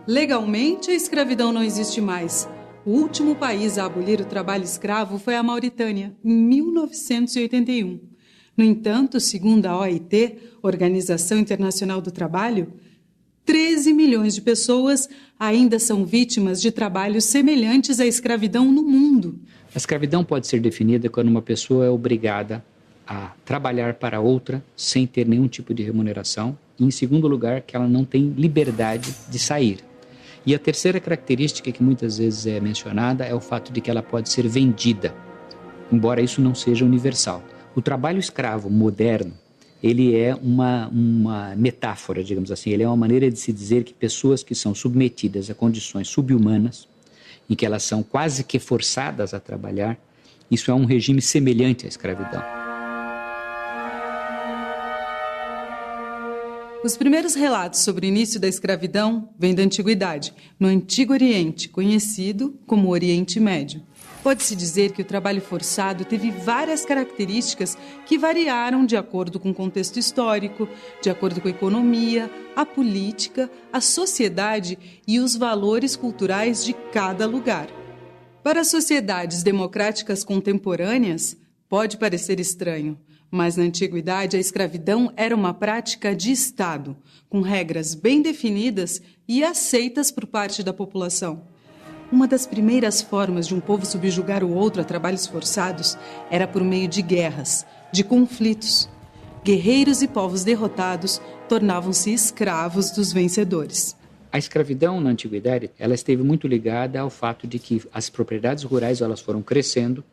Legalmente, a escravidão não existe mais. O último país a abolir o trabalho escravo foi a Mauritânia, em 1981. No entanto, segundo a OIT, Organização Internacional do Trabalho, 13 milhões de pessoas ainda são vítimas de trabalhos semelhantes à escravidão no mundo. A escravidão pode ser definida quando uma pessoa é obrigada a trabalhar para outra sem ter nenhum tipo de remuneração e, em segundo lugar, que ela não tem liberdade de sair. E a terceira característica que muitas vezes é mencionada é o fato de que ela pode ser vendida, embora isso não seja universal. O trabalho escravo moderno, ele é uma metáfora, digamos assim, ele é uma maneira de se dizer que pessoas que são submetidas a condições subhumanas, em que elas são quase que forçadas a trabalhar, isso é um regime semelhante à escravidão. Os primeiros relatos sobre o início da escravidão vêm da Antiguidade, no Antigo Oriente, conhecido como Oriente Médio. Pode-se dizer que o trabalho forçado teve várias características que variaram de acordo com o contexto histórico, de acordo com a economia, a política, a sociedade e os valores culturais de cada lugar. Para as sociedades democráticas contemporâneas, pode parecer estranho, mas na antiguidade a escravidão era uma prática de Estado, com regras bem definidas e aceitas por parte da população. Uma das primeiras formas de um povo subjugar o outro a trabalhos forçados era por meio de guerras, de conflitos. Guerreiros e povos derrotados tornavam-se escravos dos vencedores. A escravidão na antiguidade, ela esteve muito ligada ao fato de que as propriedades rurais elas foram crescendo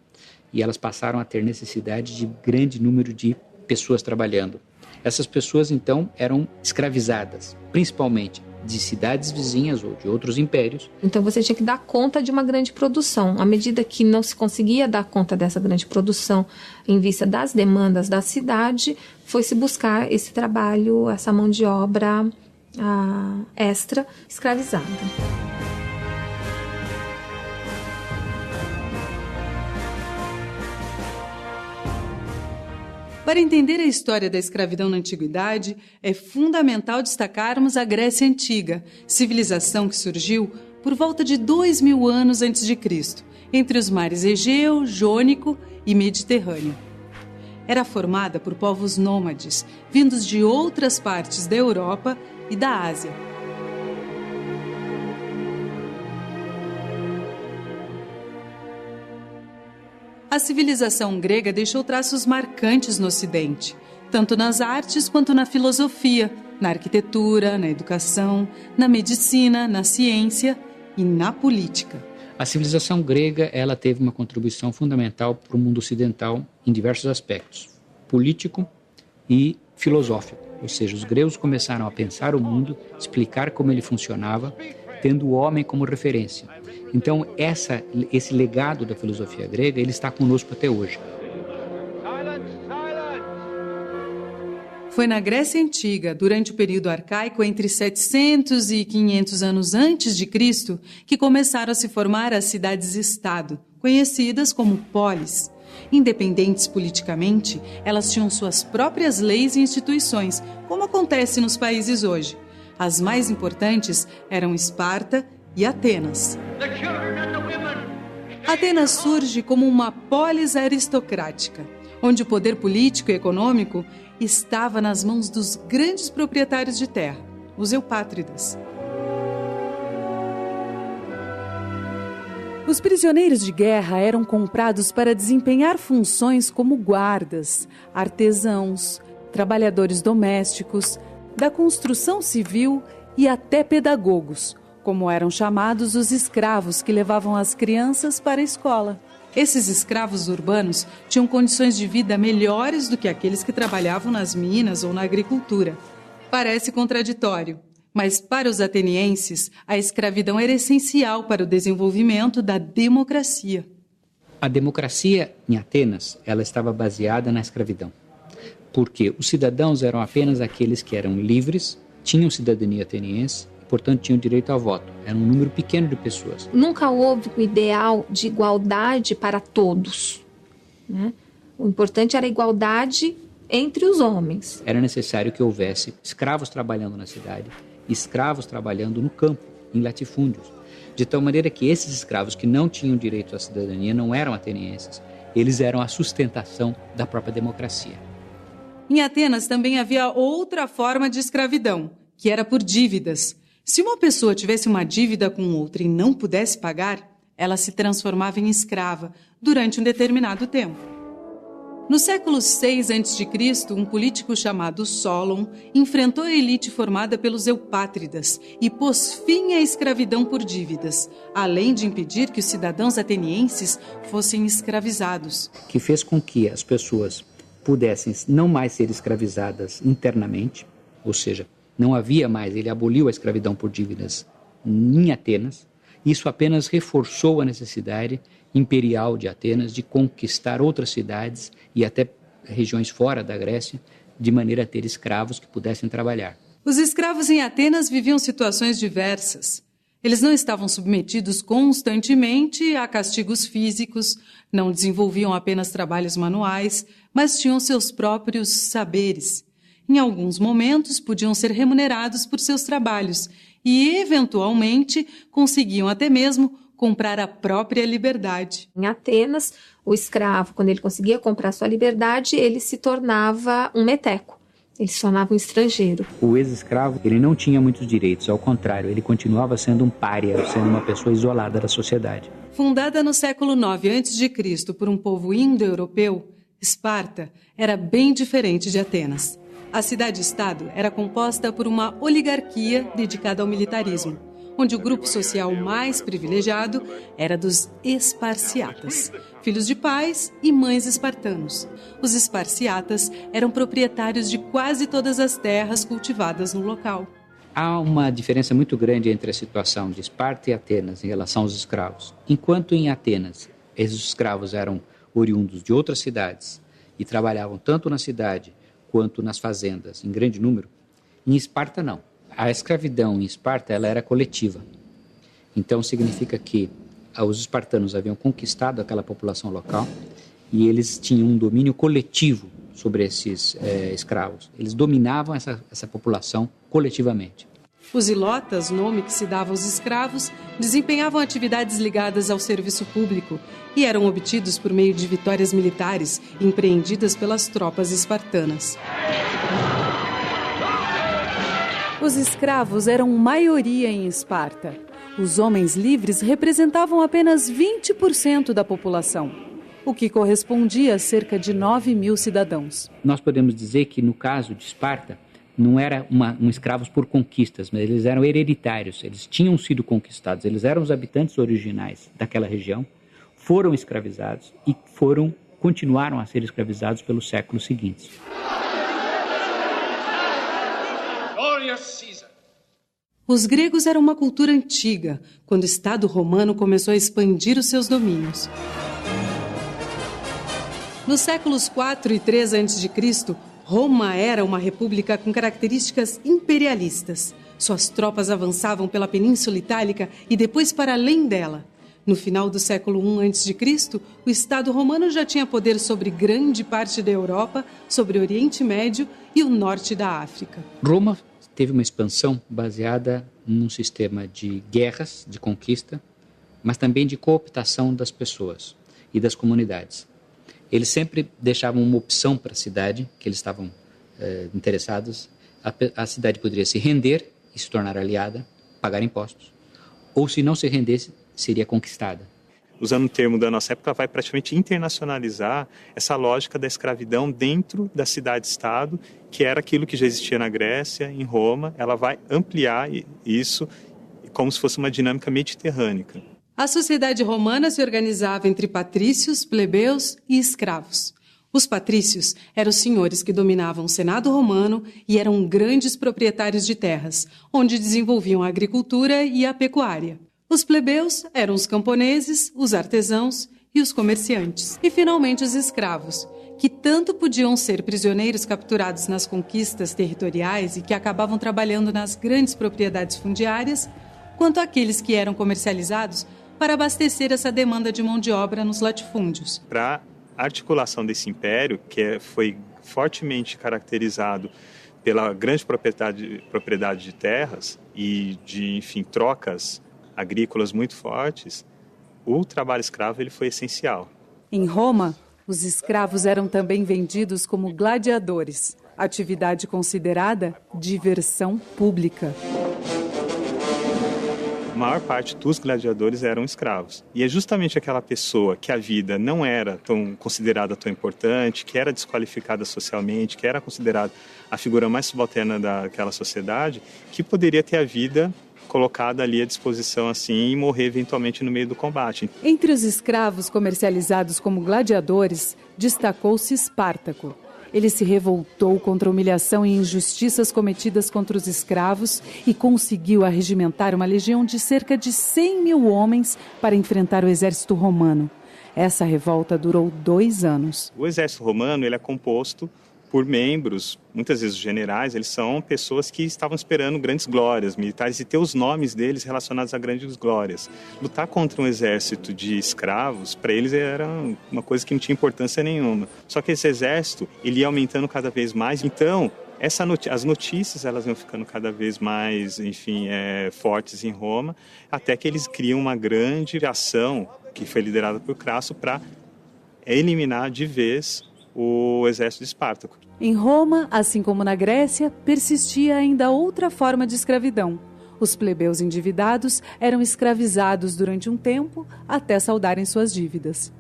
e elas passaram a ter necessidade de grande número de pessoas trabalhando. Essas pessoas, então, eram escravizadas, principalmente de cidades vizinhas ou de outros impérios. Então você tinha que dar conta de uma grande produção. À medida que não se conseguia dar conta dessa grande produção em vista das demandas da cidade, foi-se buscar esse trabalho, essa mão de obra extra escravizada. Para entender a história da escravidão na antiguidade, é fundamental destacarmos a Grécia Antiga, civilização que surgiu por volta de 2000 anos antes de Cristo, entre os mares Egeu, Jônico e Mediterrâneo. Era formada por povos nômades, vindos de outras partes da Europa e da Ásia. A civilização grega deixou traços marcantes no Ocidente, tanto nas artes quanto na filosofia, na arquitetura, na educação, na medicina, na ciência e na política. A civilização grega ela teve uma contribuição fundamental para o mundo ocidental em diversos aspectos, político e filosófico. Ou seja, os gregos começaram a pensar o mundo, explicar como ele funcionava, tendo o homem como referência. Então, esse legado da filosofia grega, ele está conosco até hoje. Foi na Grécia Antiga, durante o período arcaico, entre 700 e 500 anos antes de Cristo, que começaram a se formar as cidades-estado, conhecidas como polis. Independentes politicamente, elas tinham suas próprias leis e instituições, como acontece nos países hoje. As mais importantes eram Esparta e Atenas. Atenas surge como uma polis aristocrática, onde o poder político e econômico estava nas mãos dos grandes proprietários de terra, os eupátridas. Os prisioneiros de guerra eram comprados para desempenhar funções como guardas, artesãos, trabalhadores domésticos, da construção civil e até pedagogos, como eram chamados os escravos que levavam as crianças para a escola. Esses escravos urbanos tinham condições de vida melhores do que aqueles que trabalhavam nas minas ou na agricultura. Parece contraditório, mas para os atenienses, a escravidão era essencial para o desenvolvimento da democracia. A democracia em Atenas, ela estava baseada na escravidão. Porque os cidadãos eram apenas aqueles que eram livres, tinham cidadania ateniense, portanto tinham direito ao voto. Era um número pequeno de pessoas. Nunca houve o ideal de igualdade para todos, né? O importante era a igualdade entre os homens. Era necessário que houvesse escravos trabalhando na cidade, escravos trabalhando no campo. em latifúndios. De tal maneira que esses escravos que não tinham direito à cidadania não eram atenienses, eles eram a sustentação da própria democracia. Em Atenas também havia outra forma de escravidão, que era por dívidas. Se uma pessoa tivesse uma dívida com outra e não pudesse pagar, ela se transformava em escrava durante um determinado tempo. No século VI a.C., um político chamado Solon enfrentou a elite formada pelos eupátridas e pôs fim à escravidão por dívidas, além de impedir que os cidadãos atenienses fossem escravizados. Que fez com que as pessoas pudessem não mais ser escravizadas internamente, ou seja, não havia mais, ele aboliu a escravidão por dívidas em Atenas. Isso apenas reforçou a necessidade imperial de Atenas de conquistar outras cidades e até regiões fora da Grécia, de maneira a ter escravos que pudessem trabalhar. Os escravos em Atenas viviam situações diversas. Eles não estavam submetidos constantemente a castigos físicos, não desenvolviam apenas trabalhos manuais, mas tinham seus próprios saberes. Em alguns momentos, podiam ser remunerados por seus trabalhos e, eventualmente, conseguiam até mesmo comprar a própria liberdade. Em Atenas, o escravo, quando ele conseguia comprar sua liberdade, ele se tornava um meteco, ele se tornava um estrangeiro. O ex-escravo, ele não tinha muitos direitos, ao contrário, ele continuava sendo um pária, sendo uma pessoa isolada da sociedade. Fundada no século IX a.C. por um povo indo-europeu, Esparta era bem diferente de Atenas. A cidade-estado era composta por uma oligarquia dedicada ao militarismo, onde o grupo social mais privilegiado era dos esparciatas, filhos de pais e mães espartanos. Os esparciatas eram proprietários de quase todas as terras cultivadas no local. Há uma diferença muito grande entre a situação de Esparta e Atenas em relação aos escravos. Enquanto em Atenas, esses escravos eram oriundos de outras cidades e trabalhavam tanto na cidade quanto nas fazendas, em grande número, em Esparta não. A escravidão em Esparta ela era coletiva. Então significa que os espartanos haviam conquistado aquela população local e eles tinham um domínio coletivo sobre esses escravos. Eles dominavam essa população coletivamente. Os ilotas, nome que se dava aos escravos, desempenhavam atividades ligadas ao serviço público e eram obtidos por meio de vitórias militares empreendidas pelas tropas espartanas. Os escravos eram maioria em Esparta. Os homens livres representavam apenas 20% da população, o que correspondia a cerca de 9.000 cidadãos. Nós podemos dizer que, no caso de Esparta, não eram escravos por conquistas, mas eles eram hereditários, eles tinham sido conquistados, eles eram os habitantes originais daquela região, foram escravizados e continuaram a ser escravizados pelos séculos seguintes. Os gregos eram uma cultura antiga, quando o Estado romano começou a expandir os seus domínios. Nos séculos 4 e 3 a.C., Roma era uma república com características imperialistas. Suas tropas avançavam pela Península Itálica e depois para além dela. No final do século I a.C., o Estado romano já tinha poder sobre grande parte da Europa, sobre o Oriente Médio e o norte da África. Roma teve uma expansão baseada num sistema de guerras, de conquista, mas também de cooptação das pessoas e das comunidades. Eles sempre deixavam uma opção para a cidade, que eles estavam interessados. A cidade poderia se render e se tornar aliada, pagar impostos. Ou, se não se rendesse, seria conquistada. Usando o termo da nossa época, vai praticamente internacionalizar essa lógica da escravidão dentro da cidade-estado, que era aquilo que já existia na Grécia, em Roma. Ela vai ampliar isso como se fosse uma dinâmica mediterrânea. A sociedade romana se organizava entre patrícios, plebeus e escravos. Os patrícios eram os senhores que dominavam o Senado romano e eram grandes proprietários de terras, onde desenvolviam a agricultura e a pecuária. Os plebeus eram os camponeses, os artesãos e os comerciantes. E, finalmente, os escravos, que tanto podiam ser prisioneiros capturados nas conquistas territoriais e que acabavam trabalhando nas grandes propriedades fundiárias, quanto aqueles que eram comercializados para abastecer essa demanda de mão de obra nos latifúndios. Para a articulação desse império, que foi fortemente caracterizado pela grande propriedade de terras e de, enfim, trocas agrícolas muito fortes, o trabalho escravo ele foi essencial. Em Roma, os escravos eram também vendidos como gladiadores, atividade considerada diversão pública. A maior parte dos gladiadores eram escravos. E é justamente aquela pessoa que a vida não era considerada tão importante, que era desqualificada socialmente, que era considerada a figura mais subalterna daquela sociedade, que poderia ter a vida colocada ali à disposição assim e morrer eventualmente no meio do combate. Entre os escravos comercializados como gladiadores, destacou-se Espartaco. Ele se revoltou contra a humilhação e injustiças cometidas contra os escravos e conseguiu arregimentar uma legião de cerca de 100 mil homens para enfrentar o exército romano. Essa revolta durou 2 anos. O exército romano ele é composto por membros, muitas vezes os generais, eles são pessoas que estavam esperando grandes glórias militares e ter os nomes deles relacionados a grandes glórias. Lutar contra um exército de escravos, para eles era uma coisa que não tinha importância nenhuma. Só que esse exército, ele ia aumentando cada vez mais, então as notícias elas iam ficando cada vez mais, enfim, fortes em Roma, até que eles criam uma grande ação, que foi liderada por Crasso, para eliminar de vez o exército de Espartaco. Em Roma, assim como na Grécia, persistia ainda outra forma de escravidão. Os plebeus endividados eram escravizados durante um tempo até saldarem suas dívidas.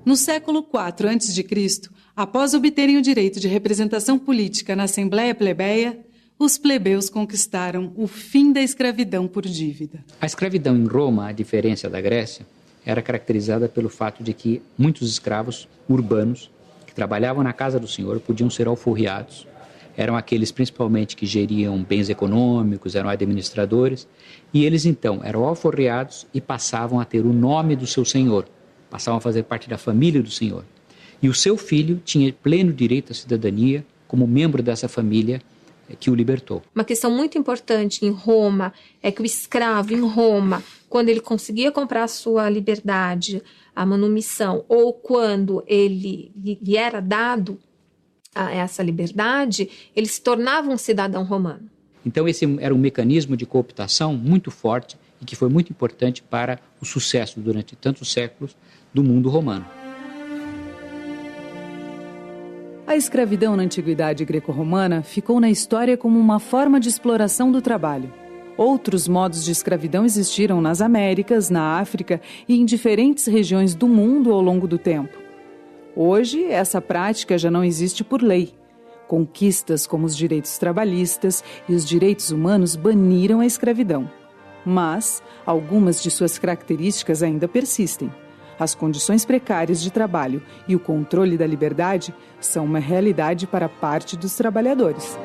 No século IV a.C., após obterem o direito de representação política na Assembleia Plebeia, os plebeus conquistaram o fim da escravidão por dívida. A escravidão em Roma, a diferença da Grécia, era caracterizada pelo fato de que muitos escravos urbanos que trabalhavam na casa do senhor podiam ser alforriados. Eram aqueles principalmente que geriam bens econômicos, eram administradores, e eles então eram alforriados e passavam a ter o nome do seu senhor, passavam a fazer parte da família do senhor. E o seu filho tinha pleno direito à cidadania como membro dessa família que o libertou. Uma questão muito importante em Roma é que o escravo em Roma, quando ele conseguia comprar a sua liberdade, a manumissão, ou quando lhe era dado essa liberdade, ele se tornava um cidadão romano. Então esse era um mecanismo de cooptação muito forte e que foi muito importante para o sucesso durante tantos séculos do mundo romano. A escravidão na antiguidade greco-romana ficou na história como uma forma de exploração do trabalho. Outros modos de escravidão existiram nas Américas, na África e em diferentes regiões do mundo ao longo do tempo. Hoje, essa prática já não existe por lei. Conquistas como os direitos trabalhistas e os direitos humanos baniram a escravidão. Mas algumas de suas características ainda persistem. As condições precárias de trabalho e o controle da liberdade são uma realidade para parte dos trabalhadores.